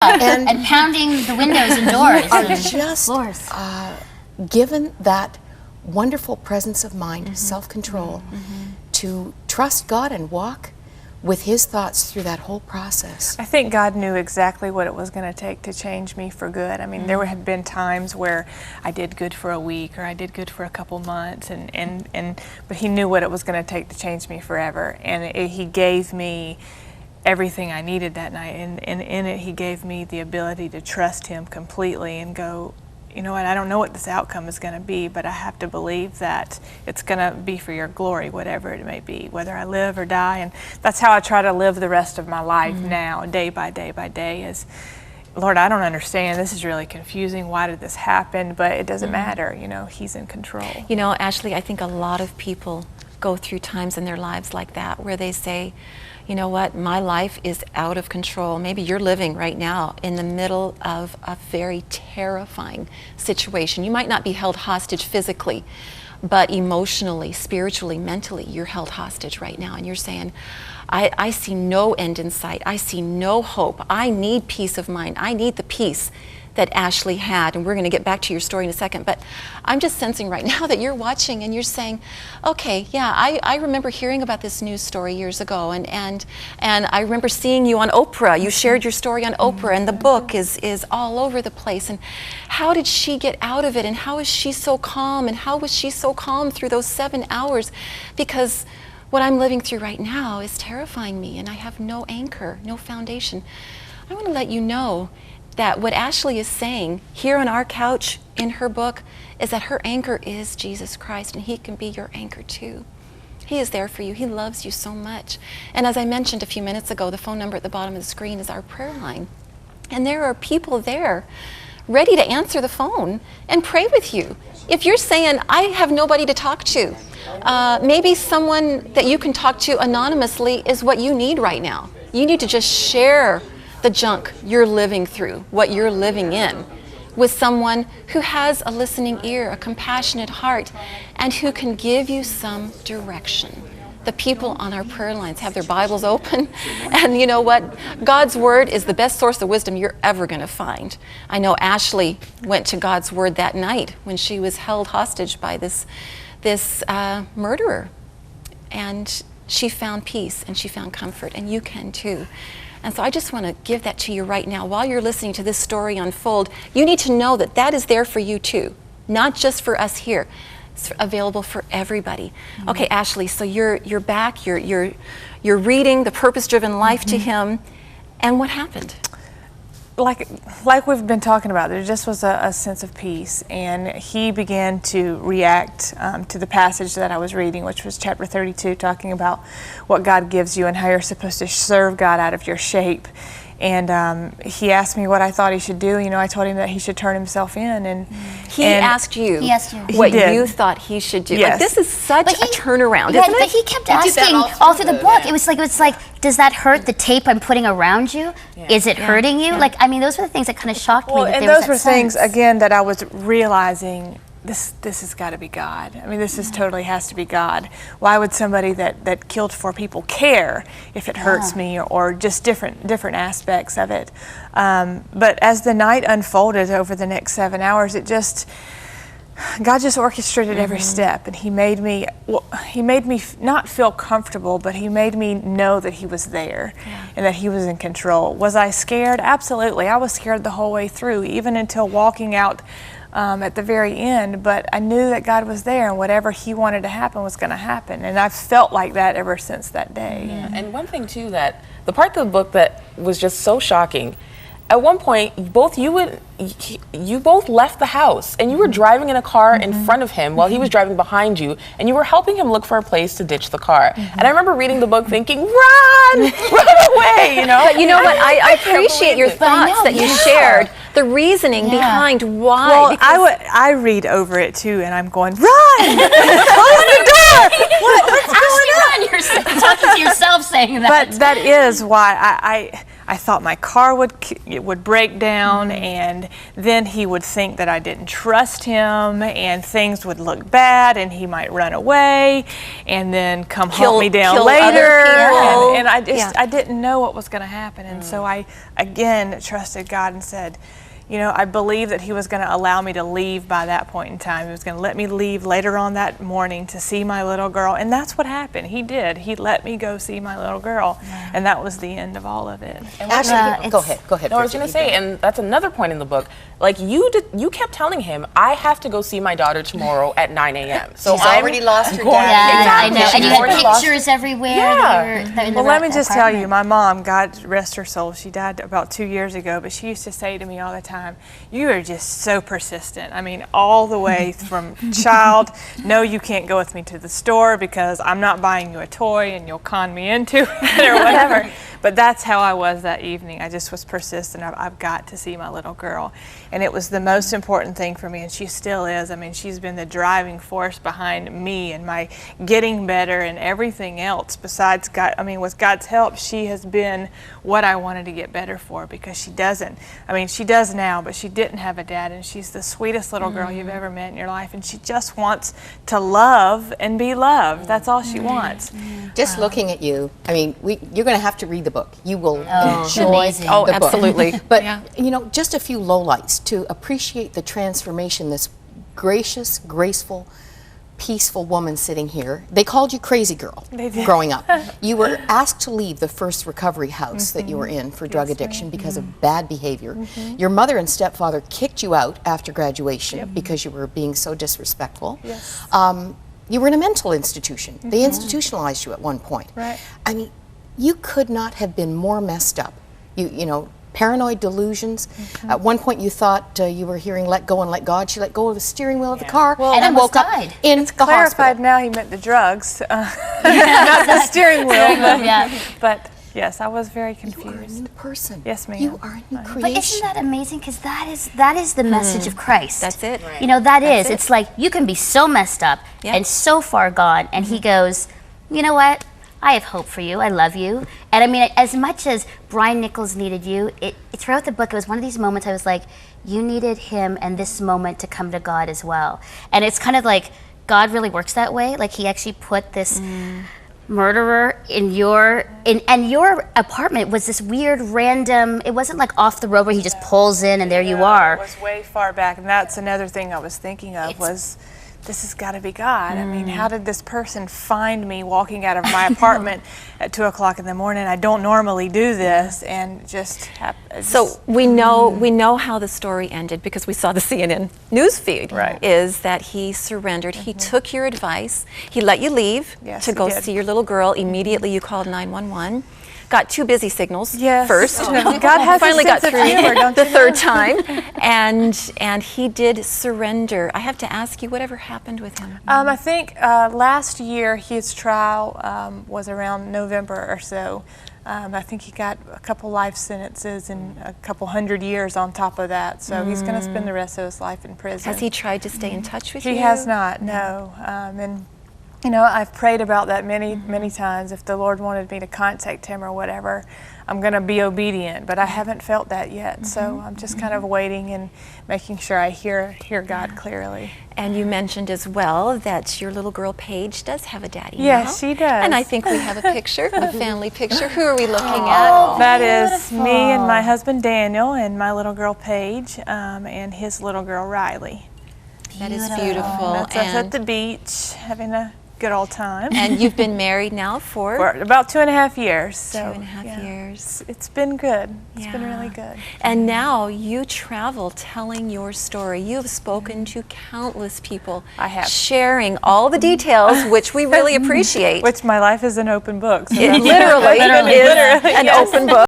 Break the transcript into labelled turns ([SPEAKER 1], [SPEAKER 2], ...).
[SPEAKER 1] and pounding the windows and doors
[SPEAKER 2] are
[SPEAKER 1] and
[SPEAKER 2] just
[SPEAKER 1] floors.
[SPEAKER 2] Given that wonderful presence of mind, self-control, to trust God and walk with His thoughts through that whole process.
[SPEAKER 3] I think God knew exactly what it was going to take to change me for good. I mean, there had been times where I did good for a week or I did good for a couple months, but He knew what it was going to take to change me forever. And He gave me everything I needed that night. And in it, He gave me the ability to trust Him completely and go, you know what, I don't know what this outcome is going to be, but I have to believe that it's going to be for your glory, whatever it may be, whether I live or die. And that's how I try to live the rest of my life now, day by day by day, is, Lord, I don't understand. This is really confusing. Why did this happen? But it doesn't matter. You know, He's in control.
[SPEAKER 4] You know, Ashley, I think a lot of people go through times in their lives like that where they say, you know what, my life is out of control. Maybe you're living right now in the middle of a very terrifying situation. You might not be held hostage physically, but emotionally, spiritually, mentally, you're held hostage right now. And you're saying, I see no end in sight. I see no hope. I need peace of mind. I need the peace that Ashley had, and we're going to get back to your story in a second, but I'm just sensing right now that you're watching and you're saying, okay, yeah, I remember hearing about this news story years ago, and I remember seeing you on Oprah. You shared your story on Oprah, and the book is all over the place. And how did she get out of it, and how is she so calm, and how was she so calm through those 7 hours? Because what I'm living through right now is terrifying me, and I have no anchor, no foundation. I want to let you know that what Ashley is saying here on our couch in her book is that her anchor is Jesus Christ, and He can be your anchor too. He is there for you. He loves you so much. And as I mentioned a few minutes ago, the phone number at the bottom of the screen is our prayer line. And there are people there ready to answer the phone and pray with you. If you're saying, I have nobody to talk to, maybe someone that you can talk to anonymously is what you need right now. You need to just share the junk you're living through, what you're living in, with someone who has a listening ear, a compassionate heart, and who can give you some direction. The people on our prayer lines have their Bibles open, and you know what? God's Word is the best source of wisdom you're ever going to find. I know Ashley went to God's Word that night when she was held hostage by this murderer, and she found peace and she found comfort, and you can too. And so I just want to give that to you right now. While you're listening to this story unfold, you need to know that that is there for you too, not just for us here. It's available for everybody. Okay, Ashley, so you're back, you're reading The Purpose-Driven Life to him, and what happened?
[SPEAKER 3] Like we've been talking about, there just was a sense of peace, and he began to react to the passage that I was reading, which was chapter 32, talking about what God gives you and how you're supposed to serve God out of your shape. And he asked me what I thought he should do. You know, I told him that he should turn himself in. And
[SPEAKER 4] he asked you what you thought he should do.
[SPEAKER 3] Yes.
[SPEAKER 4] Like, this is such a turnaround,
[SPEAKER 1] yeah,
[SPEAKER 4] isn't it?
[SPEAKER 1] But he kept asking all through the book. It was like, does that hurt, the tape I'm putting around you? Yeah. Is it hurting you? Yeah. Like, I mean, those were the things that kind of shocked me. That
[SPEAKER 3] and
[SPEAKER 1] there was
[SPEAKER 3] those were
[SPEAKER 1] that
[SPEAKER 3] things,
[SPEAKER 1] sense.
[SPEAKER 3] again, that I was realizing, this has got to be God. I mean, this totally has to be God. Why would somebody that killed 4 people care if it hurts me, or just different aspects of it? But as the night unfolded over the next 7 hours, God just orchestrated every step, and He made me not feel comfortable, but He made me know that He was there and that He was in control. Was I scared? Absolutely. I was scared the whole way through, even until walking out at the very end, but I knew that God was there, and whatever He wanted to happen was going to happen, and I've felt like that ever since that day.
[SPEAKER 5] Yeah. And one thing too, that the part of the book that was just so shocking, at one point you both left the house, and you were driving in a car in front of him while he was driving behind you, and you were helping him look for a place to ditch the car. And I remember reading the book thinking, run away, you know?
[SPEAKER 4] But you know what, I appreciate your thoughts that you shared, the reasoning behind why.
[SPEAKER 3] Well, I read over it too, and I'm going, run! Open the door! What's going on?
[SPEAKER 1] You're talking to yourself saying that.
[SPEAKER 3] But that is why I thought my car would break down, and then he would think that I didn't trust him, and things would look bad, and he might run away, and then come hunt me down
[SPEAKER 4] kill
[SPEAKER 3] later.
[SPEAKER 4] other people.
[SPEAKER 3] And I just I didn't know what was going to happen, and so I again trusted God and said, you know, I believe that he was going to allow me to leave by that point in time. He was going to let me leave later on that morning to see my little girl. And that's what happened. He did. He let me go see my little girl. Yeah. And that was the end of all of it.
[SPEAKER 2] Actually, go ahead.
[SPEAKER 5] No, I was going to say, and that's another point in the book. Like, you kept telling him, I have to go see my daughter tomorrow at 9 a.m. So
[SPEAKER 2] she's already lost her dad.
[SPEAKER 1] Yeah, I know. And you
[SPEAKER 5] Already
[SPEAKER 1] had
[SPEAKER 5] lost-
[SPEAKER 1] pictures everywhere.
[SPEAKER 5] Yeah.
[SPEAKER 3] Well, let me just tell you, my mom, God rest her soul, she died about 2 years ago, but she used to say to me all the time, you are just so persistent. I mean, all the way from child, no, you can't go with me to the store because I'm not buying you a toy and you'll con me into it or whatever. But that's how I was that evening. I just was persistent. I've got to see my little girl. And it was the most important thing for me, and she still is. I mean, she's been the driving force behind me and my getting better and everything else besides God. I mean, with God's help, she has been what I wanted to get better for, because she doesn't. I mean, she does now, but she didn't have a dad, and she's the sweetest little girl you've ever met in your life, and she just wants to love and be loved. That's all she wants.
[SPEAKER 2] Just looking at you, I mean, you're going to have to read the book. You will enjoy the
[SPEAKER 4] Oh,
[SPEAKER 2] book.
[SPEAKER 4] absolutely.
[SPEAKER 2] But,
[SPEAKER 4] Yeah.
[SPEAKER 2] you know, just a few lowlights to appreciate the transformation this gracious, graceful, peaceful woman sitting here. They called you crazy girl growing up. You were asked to leave the first recovery house that you were in for drug addiction because of bad behavior. Your mother and stepfather kicked you out after graduation because you were being so disrespectful.
[SPEAKER 3] Yes.
[SPEAKER 2] You were in a mental institution. They institutionalized you at one point.
[SPEAKER 3] Right.
[SPEAKER 2] I mean, you could not have been more messed up. You know, paranoid delusions. At one point you thought you were hearing let go and let God. She let go of the steering wheel of the car and
[SPEAKER 1] almost
[SPEAKER 2] woke up
[SPEAKER 1] died.
[SPEAKER 2] in the
[SPEAKER 3] Clarified
[SPEAKER 2] hospital.
[SPEAKER 3] now he meant the drugs, not the steering wheel. But yes, I was very
[SPEAKER 2] You are a
[SPEAKER 3] confused.
[SPEAKER 2] new person.
[SPEAKER 3] Yes, ma'am.
[SPEAKER 2] You are a new creation.
[SPEAKER 1] But isn't that amazing? Because that is the message of Christ.
[SPEAKER 4] That's it.
[SPEAKER 1] You know, that is.
[SPEAKER 4] it.
[SPEAKER 1] It's like you can be so messed up
[SPEAKER 4] Yeah.
[SPEAKER 1] and so far gone, and he goes, you know what? I have hope for you. I love you. And I mean, as much as Brian Nichols needed you, throughout the book, it was one of these moments I was like, you needed him and this moment to come to God as well. And it's kind of like God really works that way. Like he actually put this murderer in and your apartment was this weird random, it wasn't like off the road where he just pulls in and there you are.
[SPEAKER 3] It was way far back, and that's another thing I was thinking of was, this has got to be God. I mean, how did this person find me walking out of my apartment at 2 o'clock in the morning? I don't normally do this, and just
[SPEAKER 4] So we know how the story ended because we saw the CNN news feed.
[SPEAKER 3] Right.
[SPEAKER 4] Is that he surrendered? He took your advice. He let you leave
[SPEAKER 3] Yes,
[SPEAKER 4] to
[SPEAKER 3] he
[SPEAKER 4] go
[SPEAKER 3] did.
[SPEAKER 4] see your little girl. Immediately, you called 911. Got 2 busy signals
[SPEAKER 3] Yes.
[SPEAKER 4] first.
[SPEAKER 3] God has
[SPEAKER 4] Finally
[SPEAKER 3] a
[SPEAKER 4] got
[SPEAKER 3] sense
[SPEAKER 4] through
[SPEAKER 3] of humor, don't
[SPEAKER 4] the
[SPEAKER 3] you?
[SPEAKER 4] third time, and he did surrender. I have to ask you, whatever happened with him?
[SPEAKER 3] I think last year his trial was around November or so. I think he got a couple life sentences and a couple 100 years on top of that. So he's going to spend the rest of his life in prison.
[SPEAKER 4] Has he tried to stay in touch with you?
[SPEAKER 3] He has not, no. And you know, I've prayed about that many times. If the Lord wanted me to contact him or whatever, I'm going to be obedient. But I haven't felt that yet, so I'm just kind of waiting and making sure I hear God clearly.
[SPEAKER 4] And you mentioned as well that your little girl Paige does have a daddy.
[SPEAKER 3] Yes,
[SPEAKER 4] now.
[SPEAKER 3] she does.
[SPEAKER 4] And I think we have a picture, a family picture. Who are we looking at?
[SPEAKER 3] That is me and my husband Daniel and my little girl Paige and his little girl Riley.
[SPEAKER 4] That is beautiful.
[SPEAKER 3] That's us at the beach having a good old time.
[SPEAKER 4] And you've been married now for
[SPEAKER 3] about 2.5 years. So,
[SPEAKER 4] 2.5 years.
[SPEAKER 3] It's been good. It's been really good.
[SPEAKER 4] And now you travel telling your story. You have spoken to countless people.
[SPEAKER 3] I have.
[SPEAKER 4] Sharing all the details, which we really appreciate.
[SPEAKER 3] Which my life is an open book. So
[SPEAKER 4] It
[SPEAKER 3] that's-
[SPEAKER 4] literally is an open book.